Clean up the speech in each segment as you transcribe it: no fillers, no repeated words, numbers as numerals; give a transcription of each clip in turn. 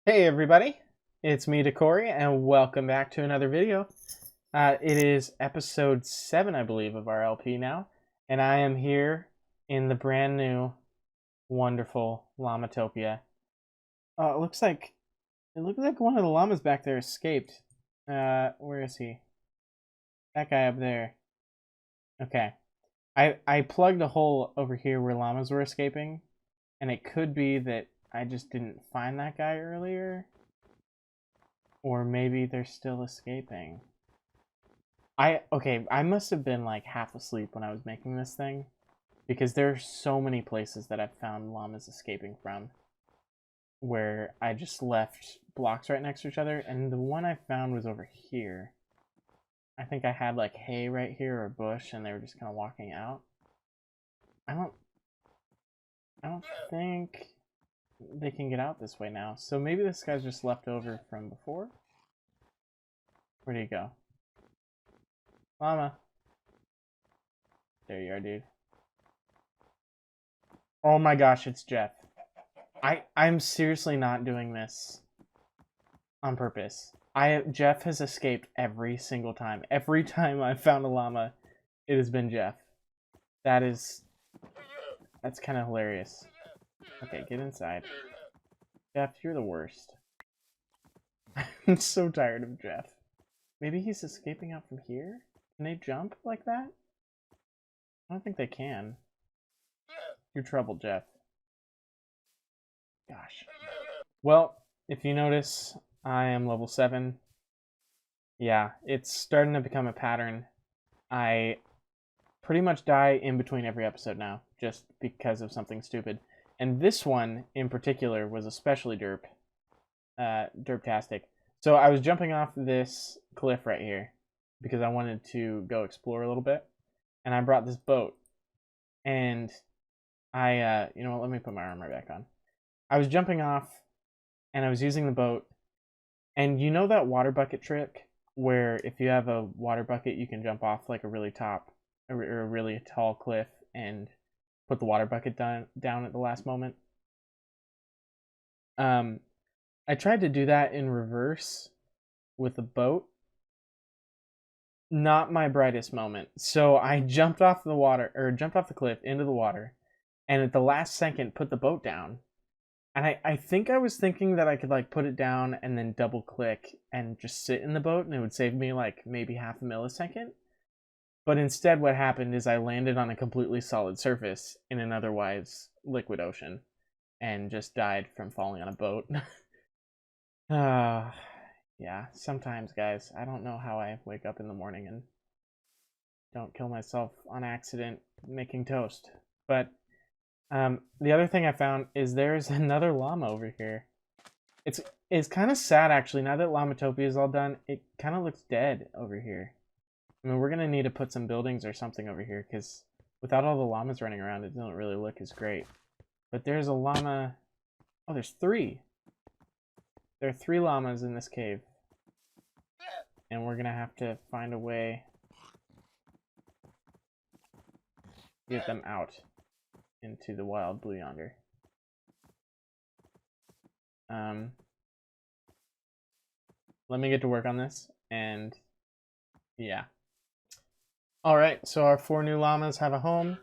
Hey everybody, it's me Dekori and welcome back to another video. It is episode 7 I believe of our LP now, and I am here in the brand new wonderful Llamatopia. It looks like one of the llamas back there escaped. Where is he? That guy up there. Okay. I plugged a hole over here where llamas were escaping, and it could be that I just didn't find that guy earlier. Or maybe they're still escaping. I must have been like half asleep when I was making this thing, because there are so many places that I've found llamas escaping from where I just left blocks right next to each other, and the one I found was over here. I think I had like hay right here or a bush, and they were just kind of walking out. I don't I don't think they can get out this way now. So maybe this guy's just left over from before. Where'd he go? Llama. There you are, dude. Oh my gosh, it's Jeff. I'm seriously not doing this on purpose. Jeff has escaped every single time. Every time I've found a llama, it has been Jeff. That's kind of hilarious. Okay, get inside. Jeff, you're the worst. I'm so tired of Jeff. Maybe he's escaping out from here? Can they jump like that? I don't think they can. You're trouble, Jeff. Gosh. Well, if you notice, I am level 7. Yeah, it's starting to become a pattern. I pretty much die in between every episode now, just because of something stupid. And this one, in particular, was especially derptastic. So I was jumping off this cliff right here, because I wanted to go explore a little bit. And I brought this boat. And you know what, let me put my armor back on. I was jumping off, and I was using the boat. And you know that water bucket trick where if you have a water bucket, you can jump off like a really tall cliff and put the water bucket down at the last moment. Um, I tried to do that in reverse with the boat. Not my brightest moment. So I jumped off the cliff into the water, and at the last second put the boat down. And I think I was thinking that I could like put it down and then double click and just sit in the boat, and it would save me like maybe half a millisecond. But instead what happened is I landed on a completely solid surface in an otherwise liquid ocean and just died from falling on a boat. uh, yeah, sometimes guys, I don't know how I wake up in the morning and don't kill myself on accident making toast. But the other thing I found is there's another llama over here. It's kind of sad actually. Now that Llamatopia is all done, it kind of looks dead over here. I mean, we're gonna need to put some buildings or something over here because without all the llamas running around, it doesn't really look as great. But there's a llama. Oh, there's 3. There are 3 llamas in this cave, and we're gonna have to find a way to get them out into the wild blue yonder. Let me get to work on this, and yeah. All right, so our 4 new llamas have a home,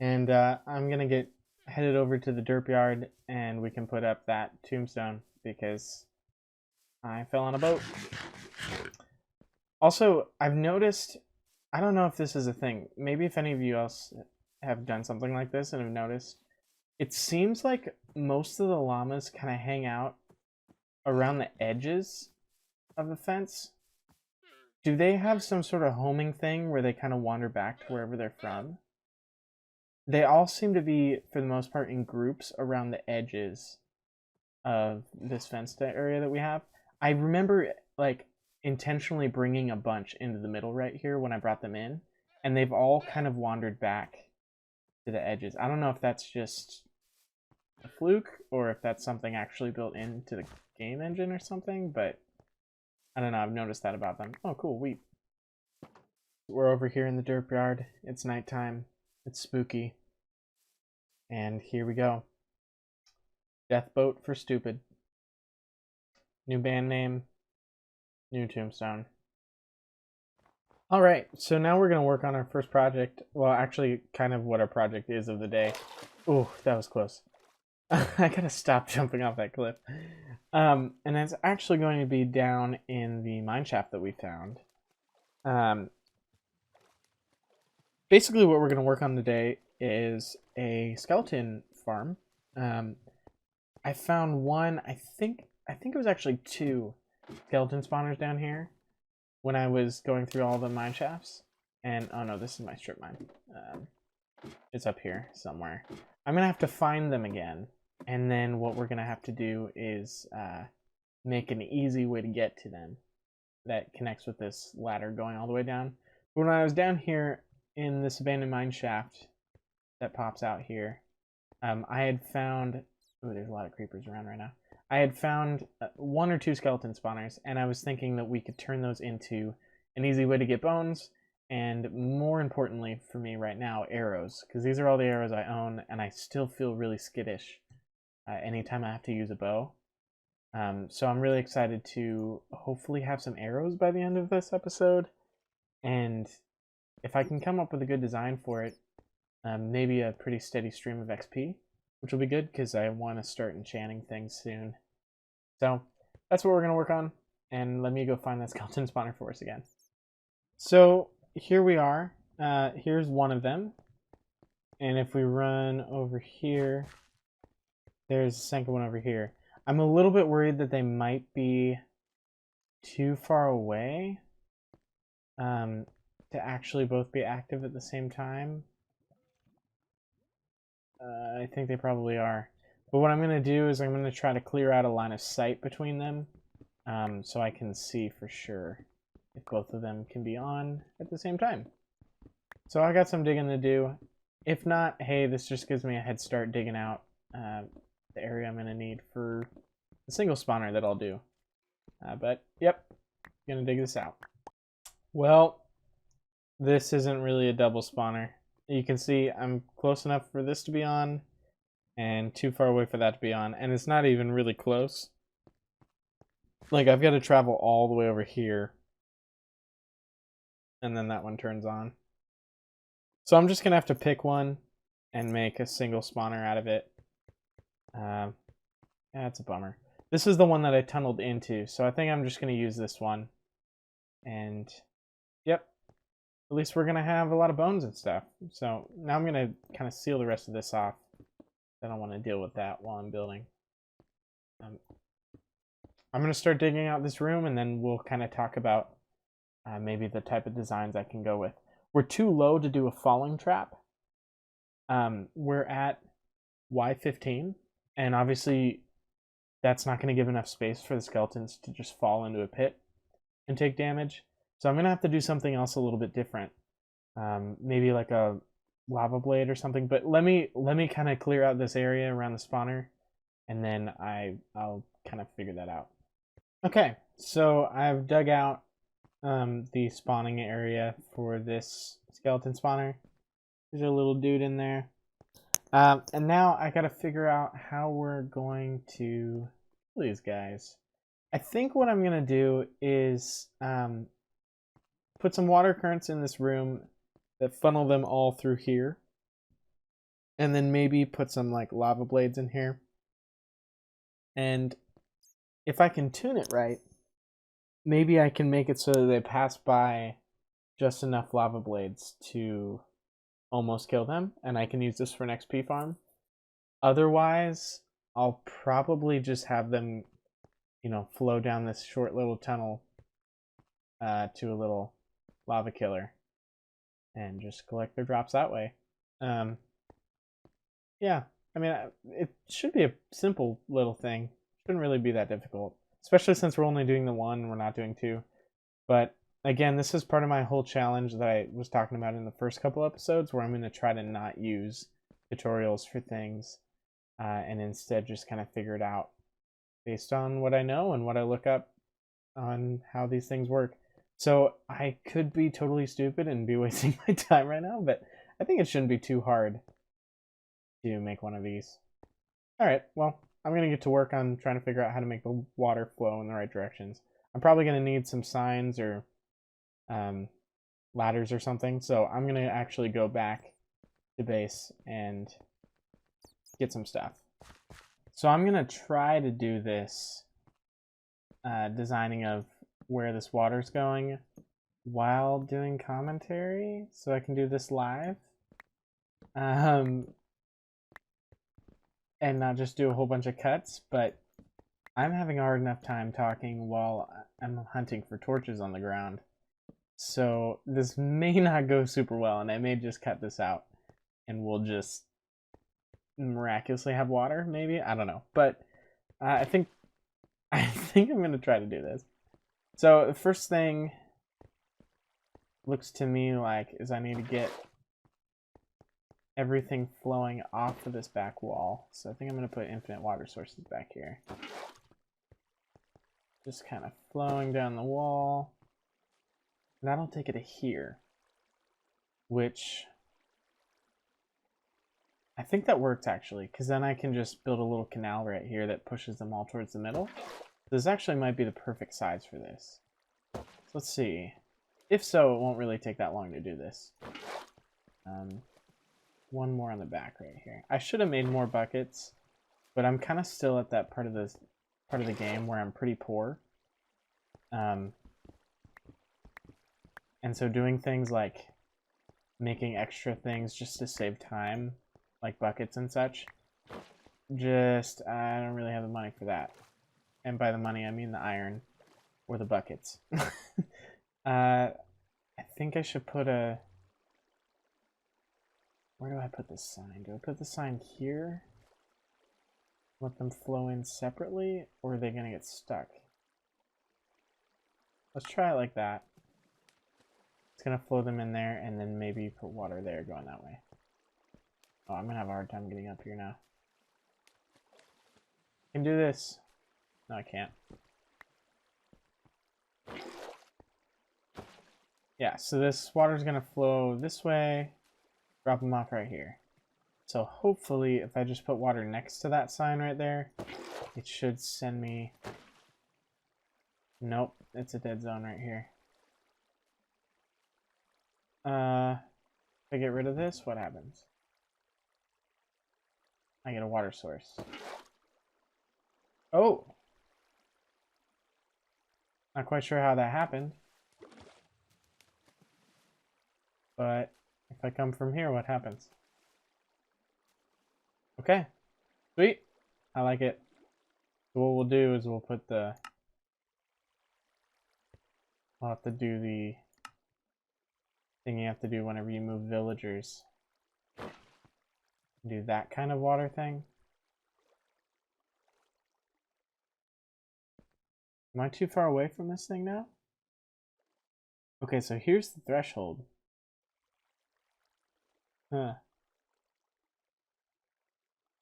and I'm gonna get headed over to the derp yard, and we can put up that tombstone because I fell on a boat. Also, I've noticed, I don't know if this is a thing, maybe if any of you else have done something like this and have noticed, it seems like most of the llamas kind of hang out around the edges of the fence. Do they have some sort of homing thing where they kind of wander back to wherever they're from? They all seem to be, for the most part, in groups around the edges of this fenced area that we have. I remember, like, intentionally bringing a bunch into the middle right here when I brought them in, and they've all kind of wandered back to the edges. I don't know if that's just a fluke or if that's something actually built into the game engine or something, but I don't know. I've noticed that about them. Oh, cool, wheat. We're over here in the derp yard. It's nighttime. It's spooky. And here we go. Death boat for stupid. New band name, new tombstone. Alright, so now we're going to work on our first project. Well, actually, kind of what our project is of the day. Ooh, that was close. I gotta stop jumping off that cliff. And it's actually going to be down in the mine shaft that we found. Basically, what we're going to work on today is a skeleton farm. I found one. I think it was actually 2 skeleton spawners down here when I was going through all the mine shafts. And oh no, this is my strip mine. It's up here somewhere. I'm gonna have to find them again, and then what we're gonna have to do is make an easy way to get to them that connects with this ladder going all the way down. When I was down here in this abandoned mine shaft that pops out here, I had found. Oh, there's a lot of creepers around right now. I had found 1 or 2 skeleton spawners, and I was thinking that we could turn those into an easy way to get bones, and more importantly for me right now, arrows, because these are all the arrows I own, and I still feel really skittish anytime I have to use a bow. So I'm really excited to hopefully have some arrows by the end of this episode, and if I can come up with a good design for it, maybe a pretty steady stream of XP, which will be good because I want to start enchanting things soon. So that's what we're going to work on, and let me go find that skeleton spawner for us again. So here we are. Here's one of them, and if we run over here, there's a second one over here. I'm a little bit worried that they might be too far away to actually both be active at the same time. I think they probably are. But what I'm going to do is I'm going to try to clear out a line of sight between them so I can see for sure if both of them can be on at the same time. So I got some digging to do. If not, hey, this just gives me a head start digging out the area I'm going to need for the single spawner that I'll do. But, yep, going to dig this out. Well, this isn't really a double spawner. You can see I'm close enough for this to be on and too far away for that to be on, and it's not even really close. Like, I've got to travel all the way over here, and then that one turns on. So I'm just going to have to pick one and make a single spawner out of it. Yeah, it's a bummer. This is the one that I tunneled into, so I think I'm just going to use this one. And, yep, at least we're going to have a lot of bones and stuff. So now I'm going to kind of seal the rest of this off. I don't want to deal with that while I'm building. I'm going to start digging out this room, and then we'll kind of talk about maybe the type of designs I can go with. We're too low to do a falling trap. We're at Y15, and obviously that's not going to give enough space for the skeletons to just fall into a pit and take damage. So I'm going to have to do something else a little bit different. Maybe like a lava blade or something, but let me kind of clear out this area around the spawner, and then I'll kind of figure that out. Okay, so I've dug out the spawning area for this skeleton spawner. There's a little dude in there, and now I gotta figure out how we're going to kill these guys. I think what I'm gonna do is put some water currents in this room that funnel them all through here, and then maybe put some like lava blades in here. And if I can tune it right, maybe I can make it so that they pass by just enough lava blades to almost kill them, and I can use this for an XP farm. Otherwise, I'll probably just have them, flow down this short little tunnel to a little lava killer and just collect their drops that way. Yeah, I mean, it should be a simple little thing. Shouldn't really be that difficult, especially since we're only doing the one, we're not doing 2. But again, this is part of my whole challenge that I was talking about in the first couple episodes, where I'm going to try to not use tutorials for things and instead just kind of figure it out based on what I know and what I look up on how these things work. So I could be totally stupid and be wasting my time right now, but I think it shouldn't be too hard to make one of these. All right, well, I'm gonna get to work on trying to figure out how to make the water flow in the right directions. I'm probably gonna need some signs or ladders or something. So I'm gonna actually go back to base and get some stuff. So I'm gonna try to do this designing of where this water's going while doing commentary, so I can do this live. And not just do a whole bunch of cuts, but I'm having a hard enough time talking while I'm hunting for torches on the ground. So this may not go super well, and I may just cut this out, and we'll just miraculously have water, maybe? I don't know. But I think I'm going to try to do this. So the first thing looks to me like is I need to get everything flowing off of this back wall. So I think I'm going to put infinite water sources back here. Just kind of flowing down the wall. And that'll take it to here, which I think that works actually, because then I can just build a little canal right here that pushes them all towards the middle. This actually might be the perfect size for this. So let's see. If so, it won't really take that long to do this. One more on the back right here. I should have made more buckets, but I'm kind of still at that part of the game where I'm pretty poor. And so doing things like making extra things just to save time, like buckets and such, I don't really have the money for that. And by the money, I mean the iron or the buckets. I think I should put a... Where do I put this sign? Do I put the sign here? Let them flow in separately? Or are they going to get stuck? Let's try it like that. It's going to flow them in there, and then maybe put water there going that way. Oh, I'm going to have a hard time getting up here now. I can do this. No, I can't. Yeah, so this water's going to flow this way, drop them off right here. So hopefully, if I just put water next to that sign right there, it should send me... Nope, it's a dead zone right here. If I get rid of this, what happens? I get a water source. Oh! Not quite sure how that happened. But if I come from here, what happens? Okay. Sweet. I like it. So what we'll do is we'll put the... We'll have to do the thing you have to do whenever you move villagers. Do that kind of water thing. Am I too far away from this thing now? Okay, so here's the threshold. Huh.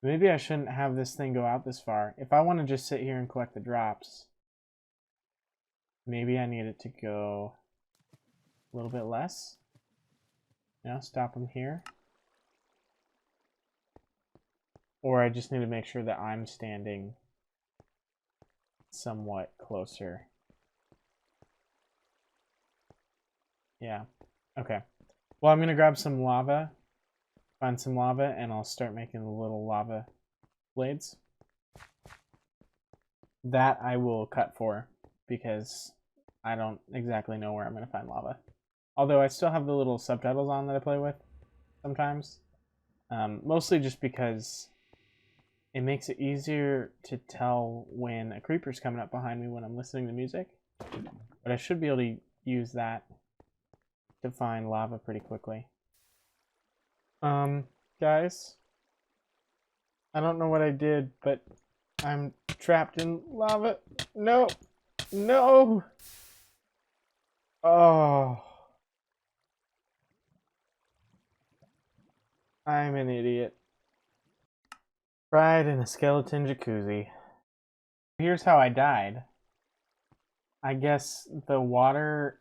Maybe I shouldn't have this thing go out this far. If I want to just sit here and collect the drops, maybe I need it to go a little bit less. Yeah, stop them here. Or I just need to make sure that I'm standing somewhat closer. Yeah, okay. Well, I'm going to grab some lava, find some lava, and I'll start making the little lava blades. That I will cut for, because I don't exactly know where I'm going to find lava. Although I still have the little subtitles on that I play with sometimes. Mostly just because it makes it easier to tell when a creeper's coming up behind me when I'm listening to music. But I should be able to use that to find lava pretty quickly. Guys, I don't know what I did, but I'm trapped in lava. No! No! Oh. I'm an idiot. Fried in a skeleton jacuzzi. Here's how I died. I guess the water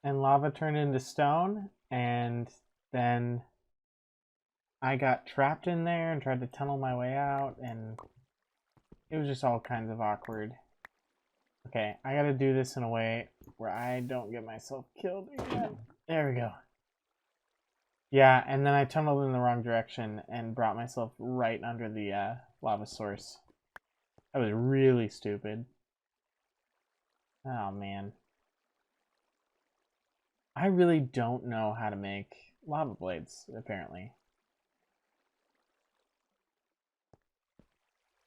and lava turned into stone, and then I got trapped in there and tried to tunnel my way out, and it was just all kinds of awkward. Okay, I gotta do this in a way where I don't get myself killed again. There we go. Yeah, and then I tunneled in the wrong direction and brought myself right under the lava source. That was really stupid. Oh, man. I really don't know how to make lava blades, apparently.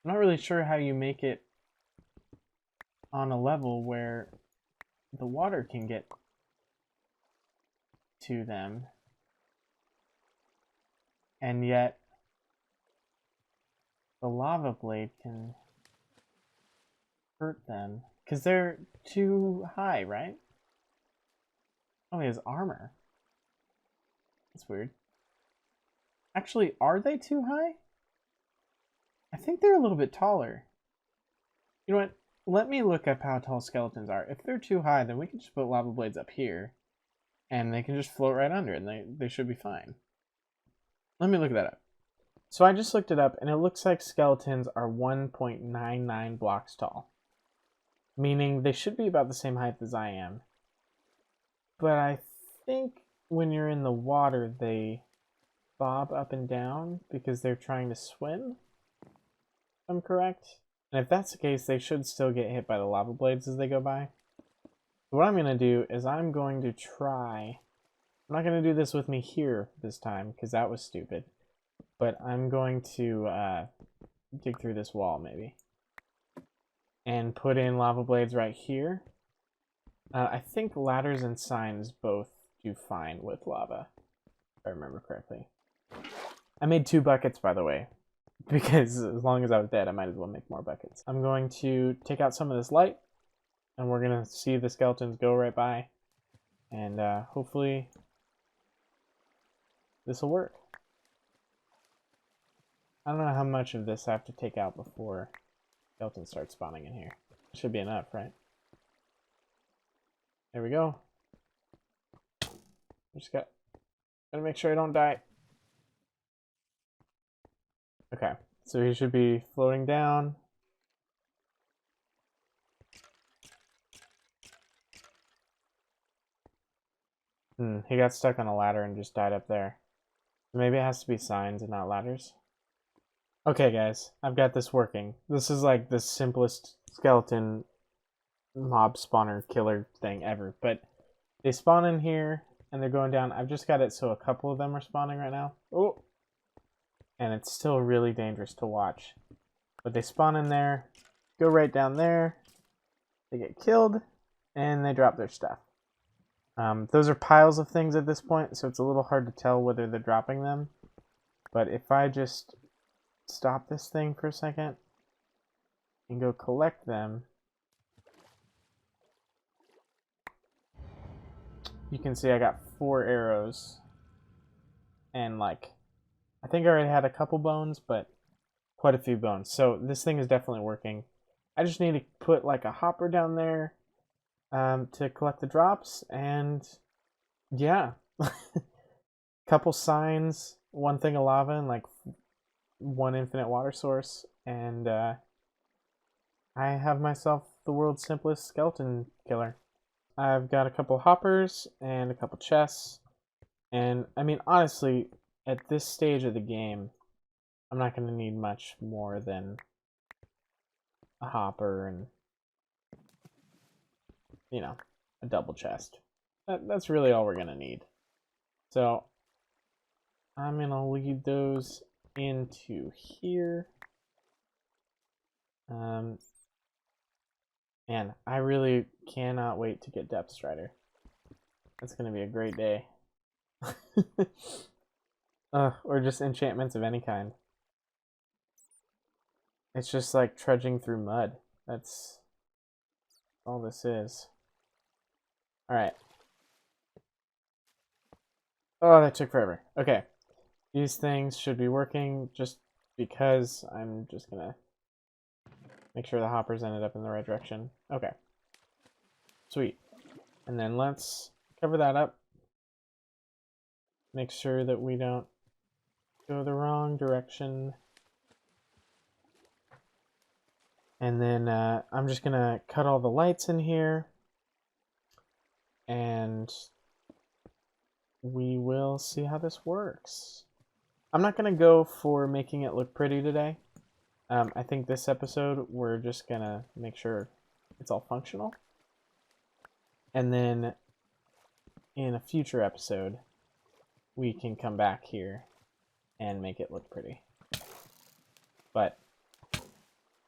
I'm not really sure how you make it on a level where the water can get to them, and yet the lava blade can hurt them because they're too high, right? Oh, he has armor. That's weird. Actually, are they too high? I think they're a little bit taller. You know what? Let me look up how tall skeletons are. If they're too high, then we can just put lava blades up here, and they can just float right under, and they should be fine. Let me look that up. So I just looked it up, and it looks like skeletons are 1.99 blocks tall, meaning they should be about the same height as I am. But I think when you're in the water, they bob up and down because they're trying to swim, if I'm correct. And if that's the case, they should still get hit by the lava blades as they go by. So what I'm going to do is I'm going to try... I'm not going to do this with me here this time, because that was stupid. But I'm going to dig through this wall, maybe. And put in lava blades right here. I think ladders and signs both do fine with lava, if I remember correctly. I made 2 buckets, by the way, because as long as I was dead, I might as well make more buckets. I'm going to take out some of this light, and we're going to see the skeletons go right by, and hopefully this will work. I don't know how much of this I have to take out before skeletons start spawning in here. Should be enough, right? There we go. Just gotta make sure I don't die. Okay, so he should be floating down. He got stuck on a ladder and just died up there. Maybe it has to be signs and not ladders. Okay, guys, I've got this working. This is like the simplest skeleton mob spawner killer thing ever, but they spawn in here and they're going down. I've just got it so a couple of them are spawning right now. Oh, and it's still really dangerous to watch. But they spawn in there, go right down there, they get killed, and they drop their stuff. Those are piles of things at this point, so it's a little hard to tell whether they're dropping them. But if I just stop this thing for a second and go collect them, you can see I got 4 arrows. And like, I think I already had a couple bones, but quite a few bones. So this thing is definitely working. I just need to put like a hopper down there to collect the drops, and yeah. Couple signs, 1 thing of lava, and like 1 infinite water source, and I have myself the world's simplest skeleton killer. I've got a couple hoppers and a couple chests, and I mean, honestly, at this stage of the game, I'm not going to need much more than a hopper and, you know, a double chest. That's really all we're going to need. So I'm going to lead those into here. Man, I really cannot wait to get Depth Strider. That's going to be a great day. Or just enchantments of any kind. It's just like trudging through mud. That's all this is. Alright. Oh, that took forever. Okay. These things should be working just because I'm just going to make sure the hoppers ended up in the right direction. Okay. Sweet. And then let's cover that up. Make sure that we don't go the wrong direction. And then I'm just gonna cut all the lights in here, and we will see how this works. I'm not gonna go for making it look pretty today. I think this episode we're just gonna make sure it's all functional. And then in a future episode, we can come back here and make it look pretty. But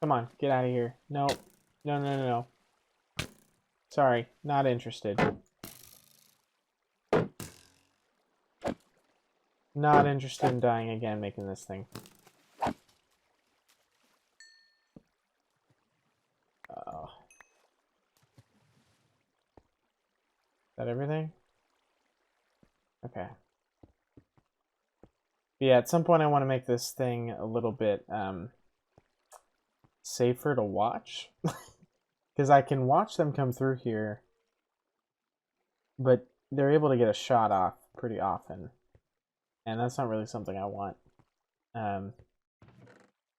come on, get out of here. No, no, no, no, no. Sorry, not interested. Not interested in dying again making this thing. Oh. Is that everything? Okay. Yeah, at some point I want to make this thing a little bit safer to watch. Because I can watch them come through here, but they're able to get a shot off pretty often. And that's not really something I want.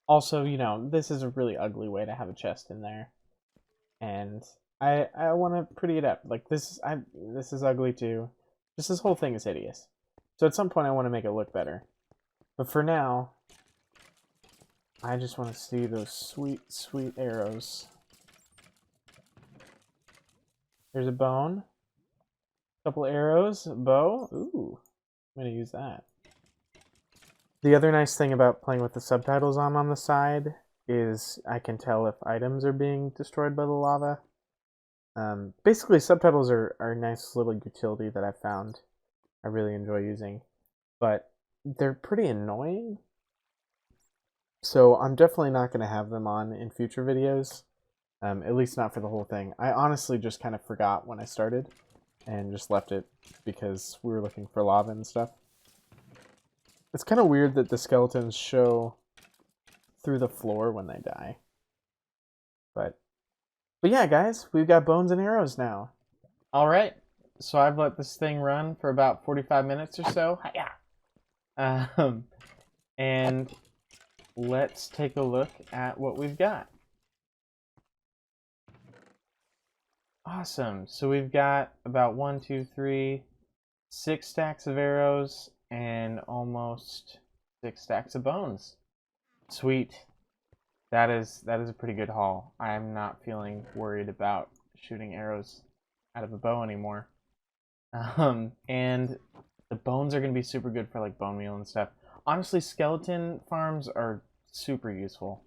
Also, you know, this is a really ugly way to have a chest in there. And I want to pretty it up. Like, this is ugly too. Just this whole thing is hideous. So at some point I want to make it look better. But for now, I just want to see those sweet, sweet arrows. There's a bone. A couple arrows. A bow. Ooh. I'm going to use that. The other nice thing about playing with the subtitles on the side is I can tell if items are being destroyed by the lava. Basically, subtitles are a nice little utility that I've found I really enjoy using. But they're pretty annoying. So I'm definitely not going to have them on in future videos. At least not for the whole thing. I honestly just kind of forgot when I started and just left it because we were looking for lava and stuff. It's kind of weird that the skeletons show through the floor when they die. But yeah, guys, we've got bones and arrows now. All right, so I've let this thing run for about 45 minutes or so. And let's take a look at what we've got. Awesome. So we've got about 1, 2, 3, 6 stacks of arrows and almost 6 stacks of bones. Sweet. That is a pretty good haul. I'm not feeling worried about shooting arrows out of a bow anymore. And the bones are going to be super good for like bone meal and stuff. Honestly, skeleton farms are super useful.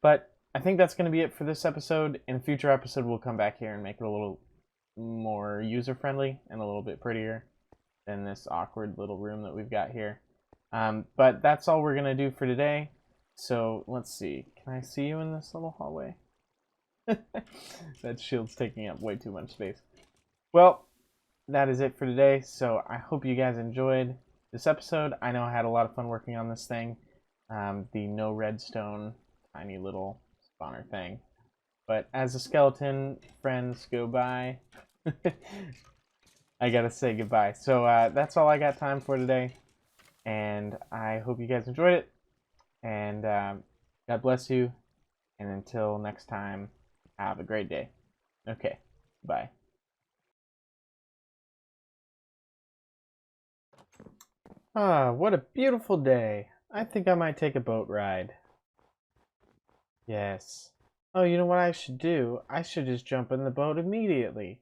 But I think that's going to be it for this episode. In a future episode, we'll come back here and make it a little more user-friendly and a little bit prettier than this awkward little room that we've got here. But that's all we're going to do for today. So let's see. Can I see you in this little hallway? That shield's taking up way too much space. Well, that is it for today. So I hope you guys enjoyed this episode. I know I had a lot of fun working on this thing. The no redstone tiny little spawner thing. But as the skeleton friends go by, I gotta say goodbye. So that's all I got time for today. And I hope you guys enjoyed it. And God bless you. And until next time, have a great day. Okay, bye. Ah, what a beautiful day. I think I might take a boat ride. Yes. Oh, you know what I should do? I should just jump in the boat immediately.